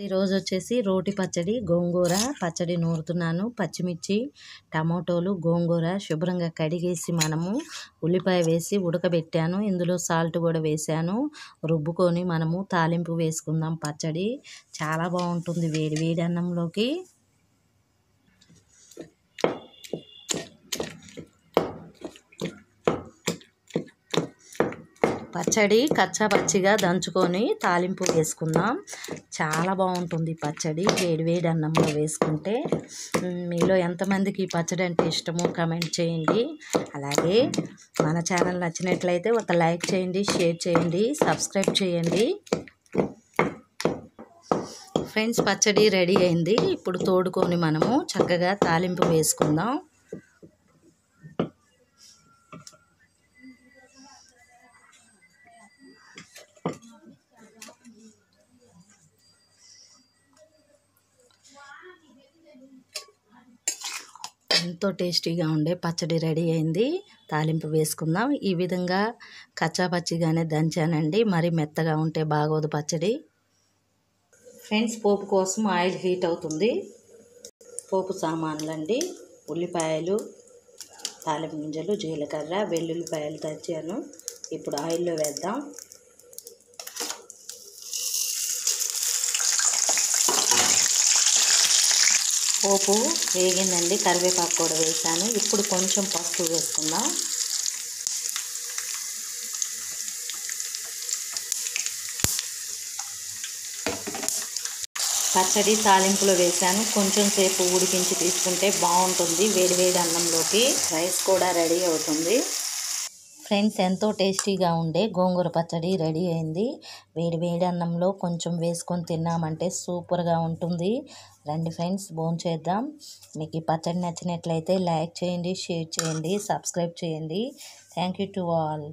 ఈరోజు వచ్చేసి రోటి పచ్చడి గోంగూర పచ్చడి నూరుతున్నాను. పచ్చిమిర్చి, టమాటోలు, గోంగూర శుభ్రంగా కడిగేసి మనము ఉల్లిపాయ వేసి ఉడకబెట్టాను. ఇందులో సాల్ట్ కూడా వేసాను. రుబ్బుకొని మనము తాలింపు వేసుకుందాం. పచ్చడి చాలా బాగుంటుంది వేడి వేడి అన్నంలోకి. పచ్చడి కచ్చా పచ్చిగా దంచుకొని తాలింపు వేసుకుందాం. చాలా బాగుంటుంది పచ్చడి వేడి వేడి అన్నంలో వేసుకుంటే. మీలో ఎంతమందికి ఈ పచ్చడి అంటే ఇష్టమో కమెంట్ చేయండి. అలాగే మన ఛానల్ నచ్చినట్లయితే ఒక లైక్ చేయండి, షేర్ చేయండి, సబ్స్క్రైబ్ చేయండి. ఫ్రెండ్స్, పచ్చడి రెడీ అయింది. ఇప్పుడు తోడుకొని మనము చక్కగా తాలింపు వేసుకుందాం. ఎంతో టేస్టీగా ఉండే పచ్చడి రెడీ అయింది. తాలింపు వేసుకుందాం. ఈ విధంగా కచ్చా పచ్చిగానే దంచానండి, మరి మెత్తగా ఉంటే బాగోదు పచ్చడి. ఫ్రెండ్స్, పోపు కోసం ఆయిల్ హీట్ అవుతుంది. పోపు సామాన్లు అండి: ఉల్లిపాయలు, తాలింపు గింజలు, జీలకర్ర, వెల్లుల్లిపాయలు దంచాను. ఇప్పుడు ఆయిల్లో వేద్దాం. పోపు వేగిందండి, కరివేపాకు కూడా వేసాను. ఇప్పుడు కొంచెం పసుపు వేసుకుందాం. పచ్చడి తాలింపులో వేసాను. కొంచెం సేపు ఉడికించి తీసుకుంటే బాగుంటుంది వేడి వేడి అన్నంలోకి. రైస్ కూడా రెడీ అవుతుంది. ఫ్రెండ్స్, ఎంతో టేస్టీగా ఉండే గోంగూర పచ్చడి రెడీ అయింది. వేడి వేడి అన్నంలో కొంచెం వేసుకొని తిన్నామంటే సూపర్గా ఉంటుంది. రండి ఫ్రెండ్స్, భోంచేద్దాం. మీకు ఈ పచ్చడి నచ్చినట్లయితే లైక్ చేయండి, షేర్ చేయండి, సబ్స్క్రైబ్ చేయండి. Thank you to all.